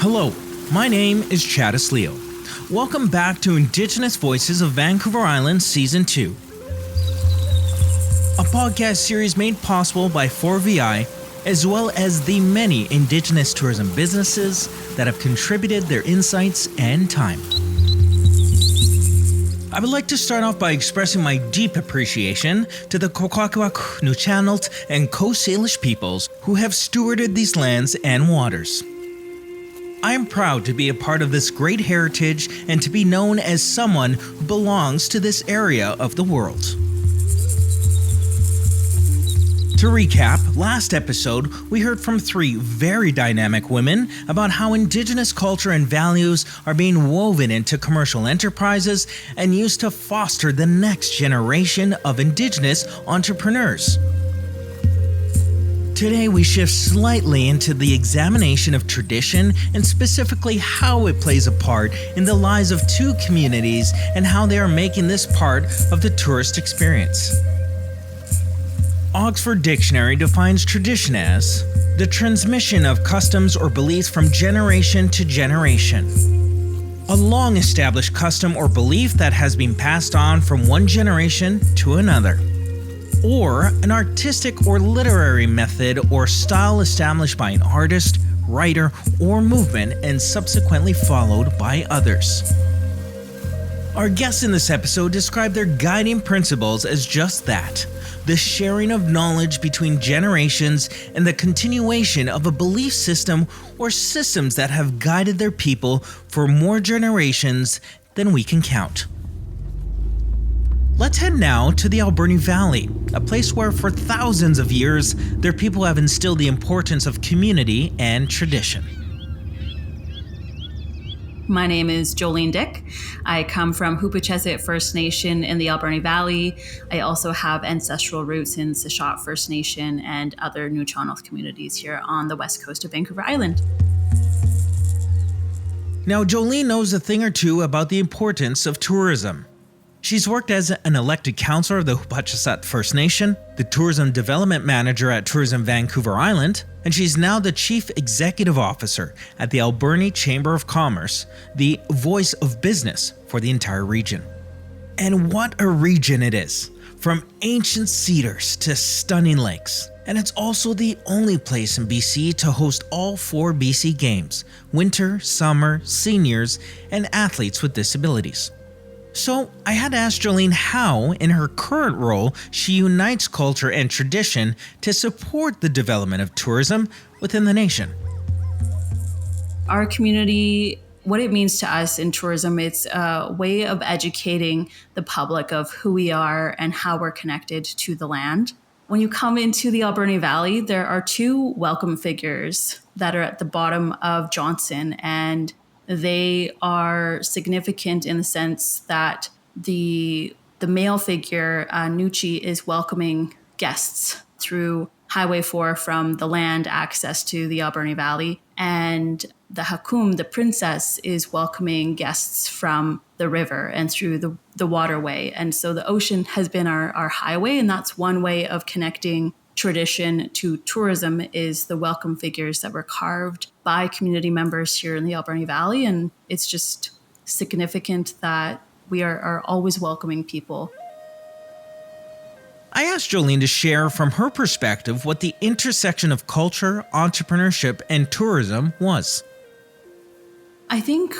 Hello, my name is Tchadas Leo. Welcome back to Indigenous Voices of Vancouver Island Season 2, a podcast series made possible by 4VI, as well as the many Indigenous tourism businesses that have contributed their insights and time. I would like to start off by expressing my deep appreciation to the Tlakwagiila, Mowachaht, and Coast Salish peoples who have stewarded these lands and waters. I am proud to be a part of this great heritage and to be known as someone who belongs to this area of the world. To recap, last episode we heard from 3 very dynamic women about how Indigenous culture and values are being woven into commercial enterprises and used to foster the next generation of Indigenous entrepreneurs. Today we shift slightly into the examination of tradition and specifically how it plays a part in the lives of 2 communities and how they are making this part of the tourist experience. Oxford Dictionary defines tradition as the transmission of customs or beliefs from generation to generation. A long-established custom or belief that has been passed on from one generation to another. Or an artistic or literary method or style established by an artist, writer, or movement and subsequently followed by others. Our guests in this episode describe their guiding principles as just that, the sharing of knowledge between generations and the continuation of a belief system or systems that have guided their people for more generations than we can count. Let's head now to the Alberni Valley, a place where for thousands of years, their people have instilled the importance of community and tradition. My name is Jolleen Dick. I come from Hupačasath First Nation in the Alberni Valley. I also have ancestral roots in Mowachaht First Nation and other Mowachaht communities here on the west coast of Vancouver Island. Now, Jolleen knows a thing or two about the importance of tourism. She's worked as an elected councilor of the Hupačasath First Nation, the tourism development manager at Tourism Vancouver Island, and she's now the chief executive officer at the Alberni Chamber of Commerce, the voice of business for the entire region. And what a region it is, from ancient cedars to stunning lakes. And it's also the only place in BC to host all 4 BC games: winter, summer, seniors, and athletes with disabilities. So I had to ask Jolleen how, in her current role, she unites culture and tradition to support the development of tourism within the nation. Our community, what it means to us in tourism, it's a way of educating the public of who we are and how we're connected to the land. When you come into the Alberni Valley, there are 2 welcome figures that are at the bottom of Johnson, and they are significant in the sense that the male figure, Nuchi, is welcoming guests through Highway 4 from the land access to the Alberni Valley. And the Hakum, the princess, is welcoming guests from the river and through the waterway. And so the ocean has been our highway, and that's one way of connecting tradition to tourism is the welcome figures that were carved by community members here in the Alberni Valley. And it's just significant that we are always welcoming people. I asked Jolleen to share from her perspective what the intersection of culture, entrepreneurship, and tourism was. I think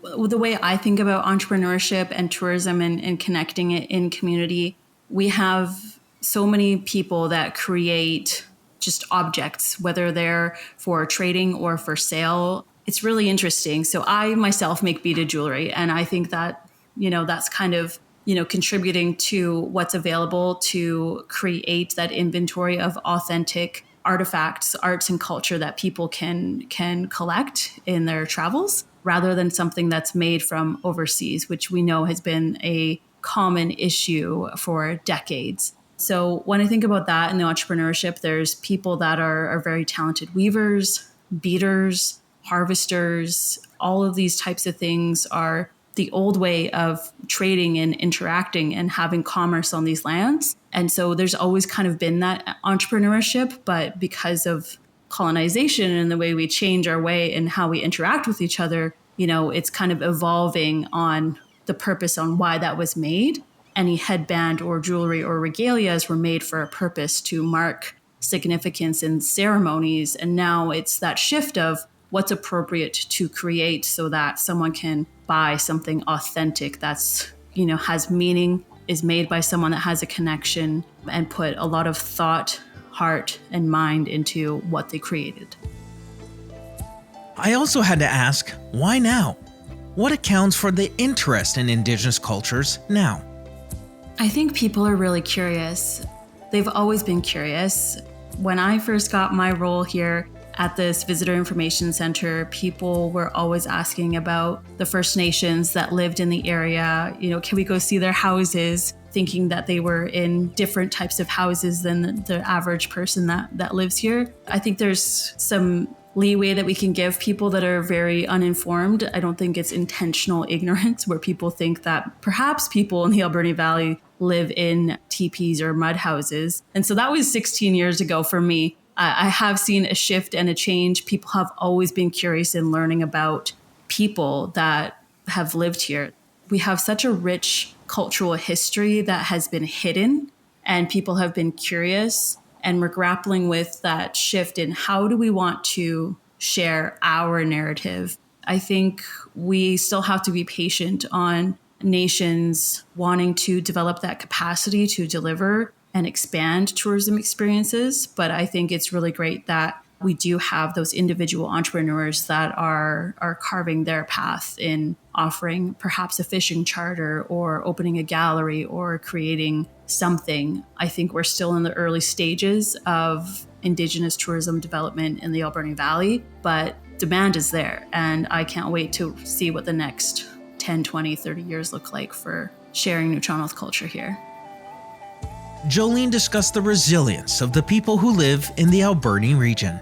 the way I think about entrepreneurship and tourism and connecting it in community, we have so many people that create just objects, whether they're for trading or for sale. It's really interesting. So I myself make beaded jewelry, and I think that, that's kind of, contributing to what's available to create that inventory of authentic artifacts, arts, and culture that people can collect in their travels, rather than something that's made from overseas, which we know has been a common issue for decades. So when I think about that in the entrepreneurship, there's people that are very talented weavers, beaters, harvesters. All of these types of things are the old way of trading and interacting and having commerce on these lands. And so there's always kind of been that entrepreneurship, but because of colonization and the way we change our way and how we interact with each other, it's kind of evolving on the purpose on why that was made. Any headband or jewelry or regalias were made for a purpose to mark significance in ceremonies. And now it's that shift of what's appropriate to create so that someone can buy something authentic that's, has meaning, is made by someone that has a connection and put a lot of thought, heart, and mind into what they created. I also had to ask, why now? What accounts for the interest in Indigenous cultures now? I think people are really curious. They've always been curious. When I first got my role here at this Visitor Information Center, people were always asking about the First Nations that lived in the area. Can we go see their houses? Thinking that they were in different types of houses than the average person that lives here. I think there's some leeway that we can give people that are very uninformed. I don't think it's intentional ignorance where people think that perhaps people in the Alberni Valley live in teepees or mud houses. And so that was 16 years ago for me. I have seen a shift and a change. People have always been curious in learning about people that have lived here. We have such a rich cultural history that has been hidden, and people have been curious, and we're grappling with that shift in how do we want to share our narrative. I think we still have to be patient on nations wanting to develop that capacity to deliver and expand tourism experiences. But I think it's really great that we do have those individual entrepreneurs that are carving their path in offering perhaps a fishing charter or opening a gallery or creating something. I think we're still in the early stages of Indigenous tourism development in the Alberni Valley, but demand is there. And I can't wait to see what the next 10, 20, 30 years look like for sharing Nuu-chah-nulth culture here. Jolleen discussed the resilience of the people who live in the Alberni region.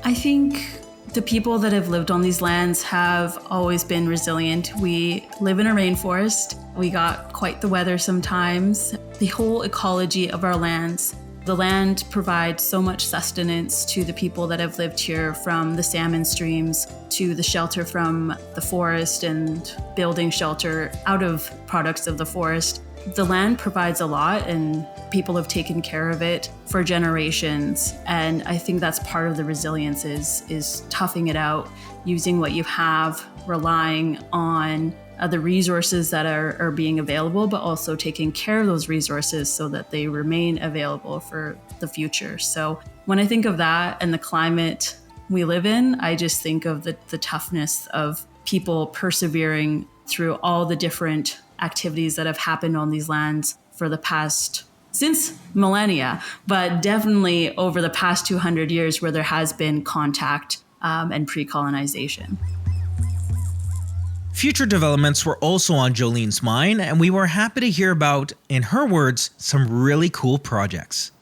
I think the people that have lived on these lands have always been resilient. We live in a rainforest. We got quite the weather sometimes. The whole ecology of our lands, the land provides so much sustenance to the people that have lived here, from the salmon streams to the shelter from the forest and building shelter out of products of the forest. The land provides a lot, and people have taken care of it for generations. And I think that's part of the resilience is toughing it out, using what you have, relying on the resources that are being available, but also taking care of those resources so that they remain available for the future. So when I think of that and the climate we live in, I just think of the toughness of people persevering through all the different activities that have happened on these lands for the past, since millennia, but definitely over the past 200 years where there has been contact and pre-colonization. Future developments were also on Jolleen's mind, and we were happy to hear about, in her words, some really cool projects.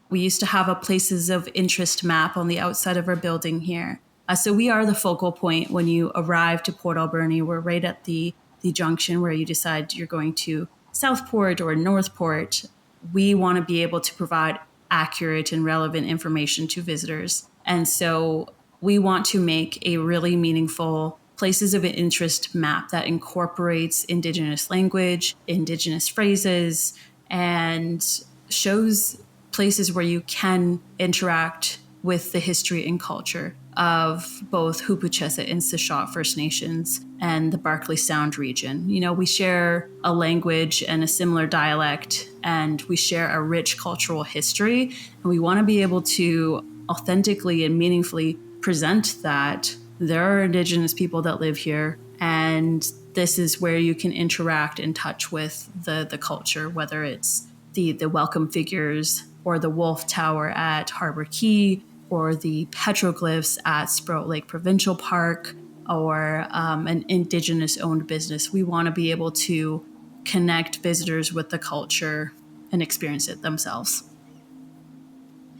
We used to have a places of interest map on the outside of our building here. So we are the focal point when you arrive to Port Alberni. We're right at the junction where you decide you're going to Southport or Northport. We want to be able to provide accurate and relevant information to visitors. And so we want to make a really meaningful places of interest map that incorporates Indigenous language, Indigenous phrases, and shows places where you can interact with the history and culture of both Hupačasath and Mowachaht First Nations and the Barkley Sound region. We share a language and a similar dialect, and we share a rich cultural history, and we want to be able to authentically and meaningfully present that there are Indigenous people that live here, and this is where you can interact and touch with the culture, whether it's the welcome figures or the Wolf Tower at Harbor Key, or the petroglyphs at Sprout Lake Provincial Park, or an Indigenous-owned business. We want to be able to connect visitors with the culture and experience it themselves.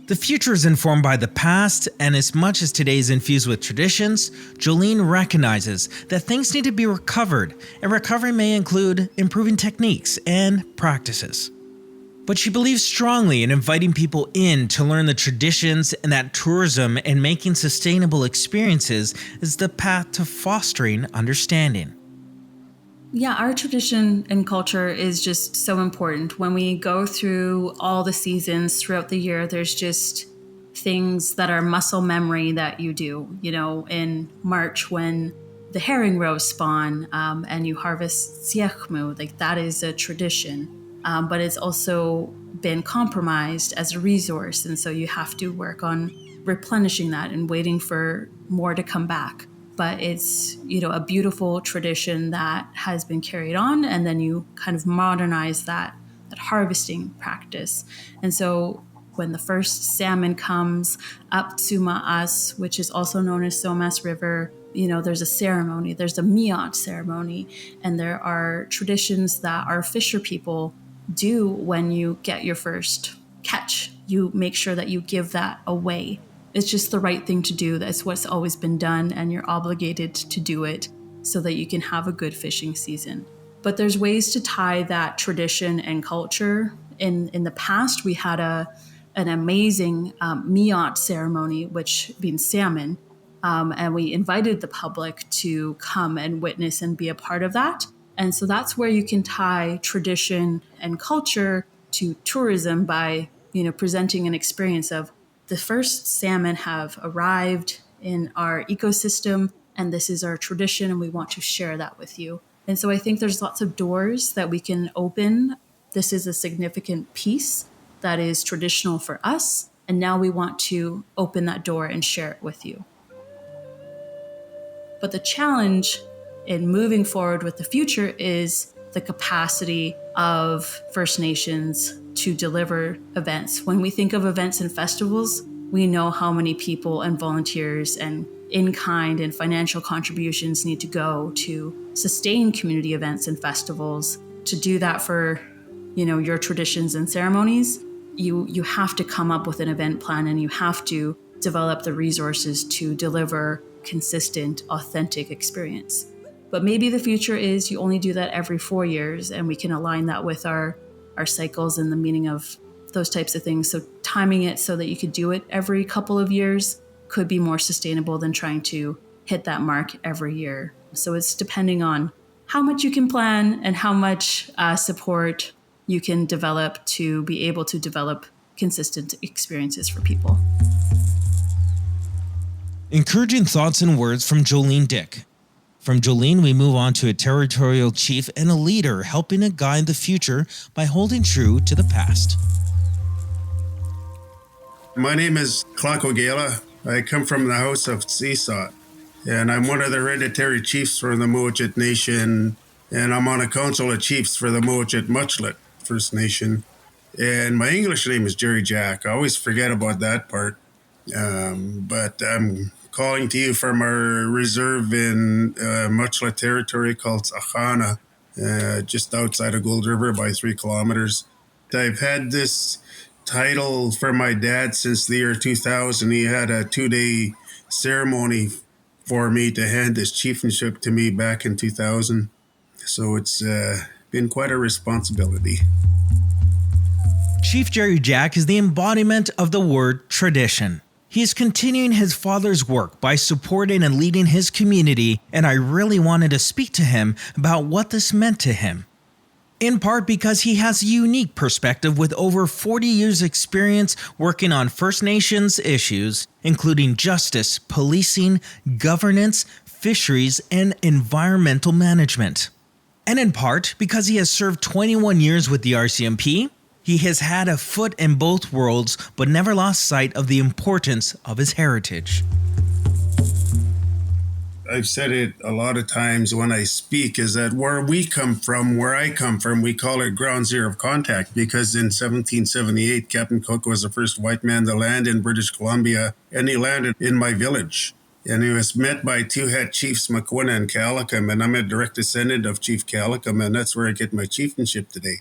The future is informed by the past, and as much as today is infused with traditions, Jolleen recognizes that things need to be recovered, and recovery may include improving techniques and practices. But she believes strongly in inviting people in to learn the traditions, and that tourism and making sustainable experiences is the path to fostering understanding. Yeah, our tradition and culture is just so important. When we go through all the seasons throughout the year, there's just things that are muscle memory that you do. You know, in March when the herring roes spawn and you harvest Tsa'Xana, like that is a tradition, but it's also been compromised as a resource. And so you have to work on replenishing that and waiting for more to come back. But it's, a beautiful tradition that has been carried on, and then you kind of modernize that harvesting practice. And so when the first salmon comes up to Ma'as, which is also known as Somas River, there's a ceremony, there's a Mowachaht ceremony, and there are traditions that our fisher people do when you get your first catch. You make sure that you give that away. It's just the right thing to do. That's what's always been done, and you're obligated to do it so that you can have a good fishing season. But there's ways to tie that tradition and culture. In the past, we had an amazing Mowachaht ceremony, which means salmon, and we invited the public to come and witness and be a part of that. And so that's where you can tie tradition and culture to tourism by, presenting an experience of the first salmon have arrived in our ecosystem, and this is our tradition, and we want to share that with you. And so I think there's lots of doors that we can open. This is a significant piece that is traditional for us, and now we want to open that door and share it with you. But the challenge in moving forward with the future is the capacity of First Nations to deliver events. When we think of events and festivals, we know how many people and volunteers and in-kind and financial contributions need to go to sustain community events and festivals. To do that for, your traditions and ceremonies, you have to come up with an event plan, and you have to develop the resources to deliver consistent, authentic experience. But maybe the future is you only do that every 4 years, and we can align that with our cycles and the meaning of those types of things. So timing it so that you could do it every couple of years could be more sustainable than trying to hit that mark every year. So it's depending on how much you can plan and how much support you can develop to be able to develop consistent experiences for people. Encouraging thoughts and words from Jolleen Dick. From Jolleen, we move on to a territorial chief and a leader helping to guide the future by holding true to the past. My name is Tlakwagiila. I come from the house of Tsa'Xana, and I'm one of the hereditary chiefs for the Mowachaht Nation, and I'm on a council of chiefs for the Mowachaht Muchalaht First Nation. And my English name is Jerry Jack. I always forget about that part, but I'm calling to you from our reserve in Muchalaht territory called Tsa'Xana, just outside of Gold River by 3 kilometers. I've had this title for my dad since the year 2000. He had a 2-day ceremony for me to hand this chieftainship to me back in 2000. So it's been quite a responsibility. Chief Jerry Jack is the embodiment of the word tradition. He is continuing his father's work by supporting and leading his community, and I really wanted to speak to him about what this meant to him. In part because he has a unique perspective with over 40 years' experience working on First Nations issues, including justice, policing, governance, fisheries, and environmental management. And in part because he has served 21 years with the RCMP, he has had a foot in both worlds but never lost sight of the importance of his heritage. I've said it a lot of times when I speak, is that where I come from, we call it ground zero of contact, because in 1778, Captain Cook was the first white man to land in British Columbia, and he landed in my village. And he was met by 2 head chiefs, McWinna and Calicum, and I'm a direct descendant of Chief Calicum, and that's where I get my chieftainship today.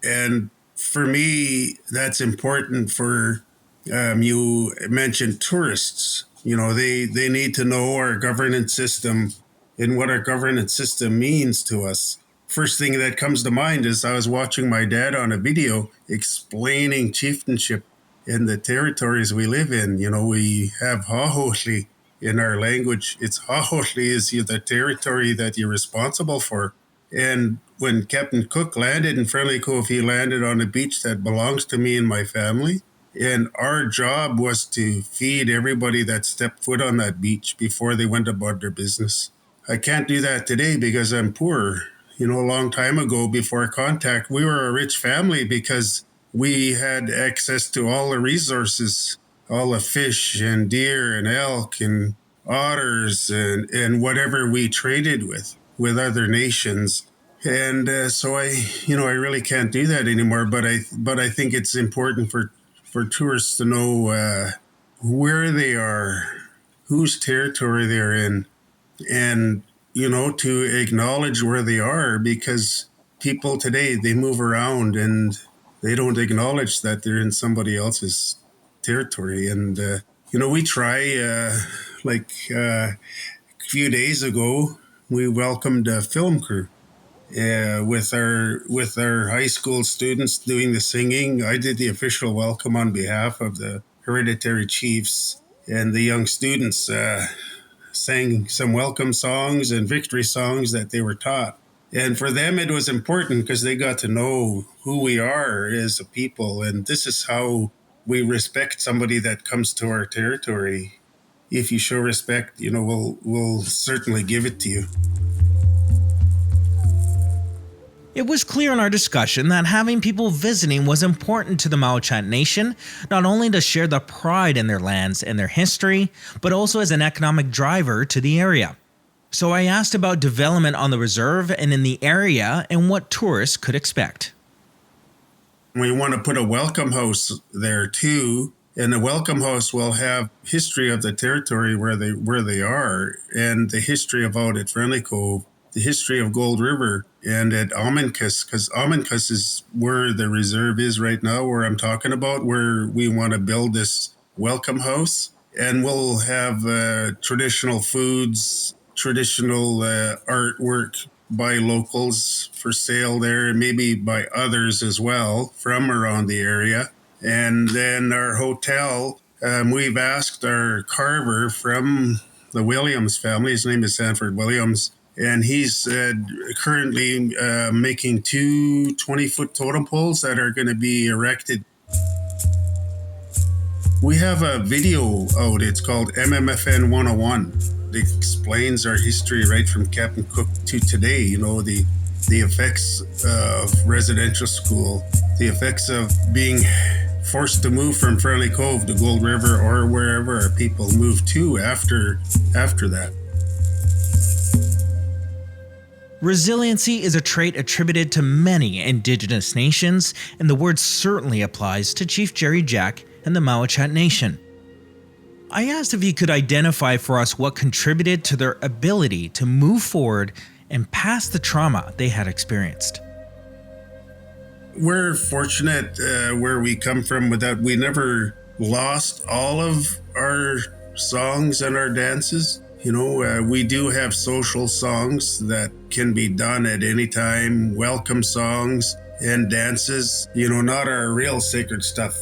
And for me, that's important for, you mentioned tourists. They need to know our governance system and what our governance system means to us. first thing that comes to mind is I was watching my dad on a video explaining chieftainship in the territories we live in. We have Haholi in our language. It's Haholi is the territory that you're responsible for. And when Captain Cook landed in Friendly Cove, he landed on a beach that belongs to me and my family. And our job was to feed everybody that stepped foot on that beach before they went about their business. I can't do that today because I'm poor. A long time ago, before contact, we were a rich family because we had access to all the resources, all the fish and deer and elk and otters and whatever we traded with other nations. And so I really can't do that anymore. But I think it's important for tourists to know where they are, whose territory they're in, and to acknowledge where they are, because people today, they move around and they don't acknowledge that they're in somebody else's territory. And we try. A few days ago, we welcomed a film crew. With our high school students doing the singing. I did the official welcome on behalf of the hereditary chiefs, and the young students sang some welcome songs and victory songs that they were taught. And for them, it was important because they got to know who we are as a people, and this is how we respect somebody that comes to our territory. If you show respect, we'll certainly give it to you. It was clear in our discussion that having people visiting was important to the Mowachaht Nation, not only to share the pride in their lands and their history, but also as an economic driver to the area. So I asked about development on the reserve and in the area and what tourists could expect. We want to put a welcome house there too, and the welcome house will have history of the territory where they are, and the history of out at Friendly Cove, the history of Gold River, and at Amenkus, because Amenkus is where the reserve is right now, where I'm talking about, where we want to build this welcome house. And we'll have traditional foods, traditional artwork by locals for sale there, and maybe by others as well from around the area. And then our hotel, we've asked our carver from the Williams family, his name is Sanford Williams, and he's currently making two 20-foot totem poles that are going to be erected. We have a video out. It's called MMFN 101. It explains our history right from Captain Cook to today. The effects of residential school, the effects of being forced to move from Friendly Cove to Gold River or wherever our people moved to after that. Resiliency is a trait attributed to many Indigenous nations, and the word certainly applies to Chief Jerry Jack and the Mowachaht Nation. I asked if he could identify for us what contributed to their ability to move forward and past the trauma they had experienced. We're fortunate where we come from that we never lost all of our songs and our dances. We do have social songs that can be done at any time, welcome songs and dances, not our real sacred stuff.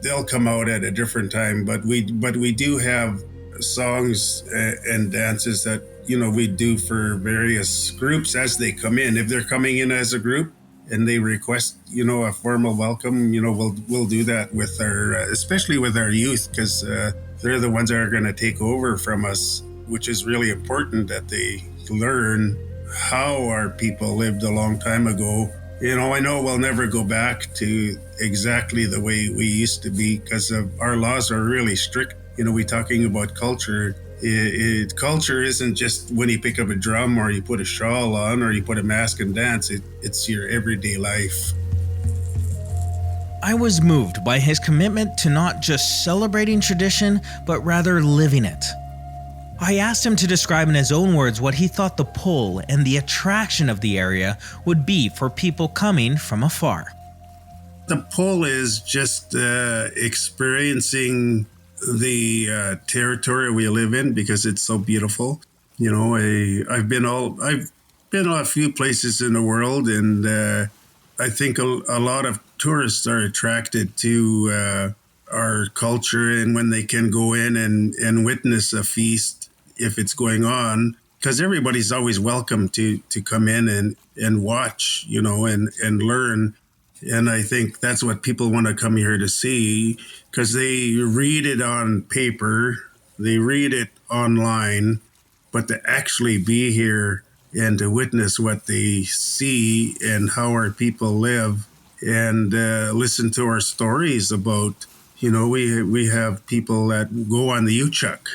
They'll come out at a different time, but we do have songs and dances that, we do for various groups as they come in. If they're coming in as a group and they request, a formal welcome, we'll do that with especially with our youth, because they're the ones that are going to take over from us, which is really important that they learn how our people lived a long time ago. I know we'll never go back to exactly the way we used to be because our laws are really strict. We're talking about culture. Culture isn't just when you pick up a drum or you put a shawl on or you put a mask and dance. It's your everyday life. I was moved by his commitment to not just celebrating tradition, but rather living it. I asked him to describe in his own words what he thought the pull and the attraction of the area would be for people coming from afar. The pull is just experiencing the territory we live in because it's so beautiful. I've been been a few places in the world, and I think a lot of tourists are attracted to our culture, and when they can go in and witness a feast, if it's going on, because everybody's always welcome to come in and watch, and learn. And I think that's what people want to come here to see, because they read it on paper, they read it online, but to actually be here and to witness what they see and how our people live, and listen to our stories about, we have people that go on the Uchuk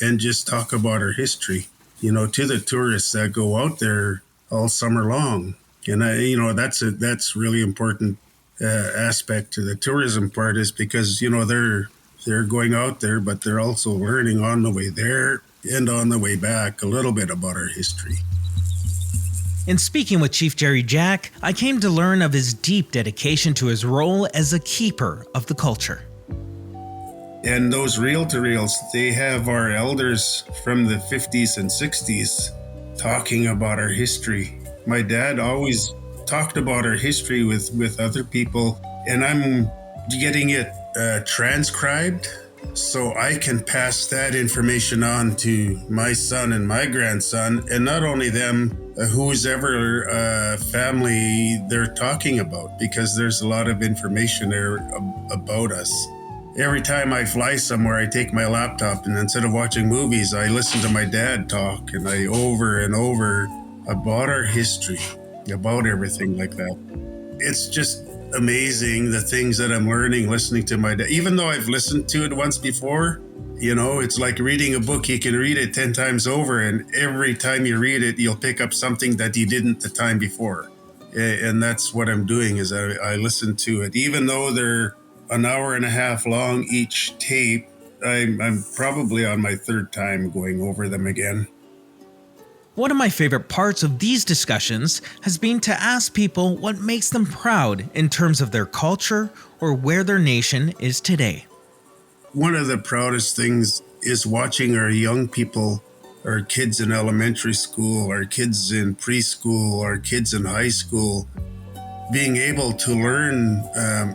and just talk about our history, to the tourists that go out there all summer long. And that's really important aspect to the tourism part, is because, they're going out there, but they're also learning on the way there and on the way back a little bit about our history. In speaking with Chief Jerry Jack, I came to learn of his deep dedication to his role as a keeper of the culture. And those reel-to-reels, they have our elders from the 50s and 60s talking about our history. My dad always talked about our history with other people, and I'm getting it transcribed so I can pass that information on to my son and my grandson, and not only them, who's ever family they're talking about, because there's a lot of information there about us. Every time I fly somewhere, I take my laptop, and instead of watching movies, I listen to my dad talk, and I over and over about our history, about everything like that. It's just amazing the things that I'm learning listening to my dad. Even though I've listened to it once before, it's like reading a book. You can read it 10 times over, and every time you read it, you'll pick up something that you didn't the time before. And that's what I'm doing, is I listen to it. Even though they're an hour and a half long each tape, I'm probably on my third time going over them again. One of my favorite parts of these discussions has been to ask people what makes them proud in terms of their culture or where their nation is today. One of the proudest things is watching our young people, our kids in elementary school, our kids in preschool, our kids in high school, being able to learn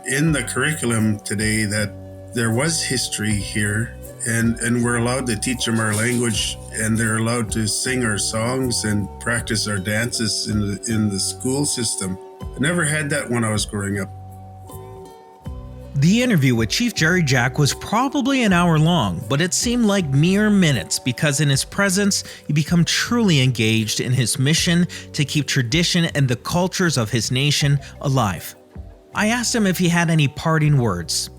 in the curriculum today that there was history here, and we're allowed to teach them our language, and they're allowed to sing our songs and practice our dances in the school system. I never had that when I was growing up. The interview with Chief Jerry Jack was probably an hour long, but it seemed like mere minutes, because in his presence, you become truly engaged in his mission to keep tradition and the cultures of his nation alive. I asked him if he had any parting words.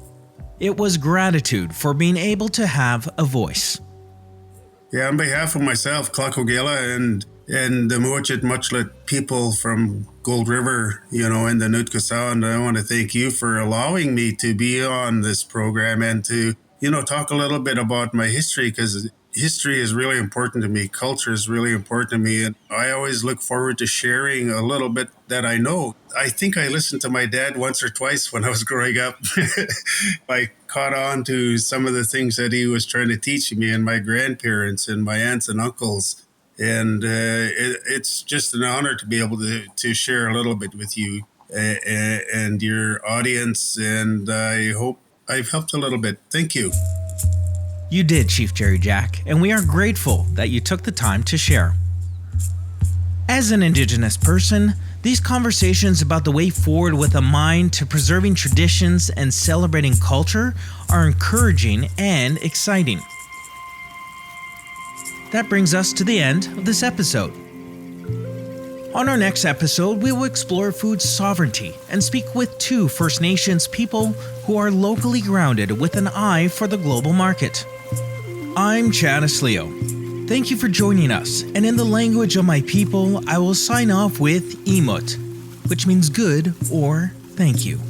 It was gratitude for being able to have a voice. Yeah, on behalf of myself, Tlakwagiila, and the Mowachaht Muchalaht people from Gold River, and the Nootka Sound, I want to thank you for allowing me to be on this program and to, talk a little bit about my history, because history is really important to me. Culture is really important to me. And I always look forward to sharing a little bit that I know. I think I listened to my dad once or twice when I was growing up. I caught on to some of the things that he was trying to teach me, and my grandparents and my aunts and uncles. And it's just an honor to be able to share a little bit with you and your audience. And I hope I've helped a little bit. Thank you. You did, Chief Jerry Jack, and we are grateful that you took the time to share. As an Indigenous person, these conversations about the way forward with a mind to preserving traditions and celebrating culture are encouraging and exciting. That brings us to the end of this episode. On our next episode, we will explore food sovereignty and speak with 2 First Nations people who are locally grounded with an eye for the global market. I'm Tchadas Leo. Thank you for joining us, and in the language of my people, I will sign off with Imut, which means good or thank you.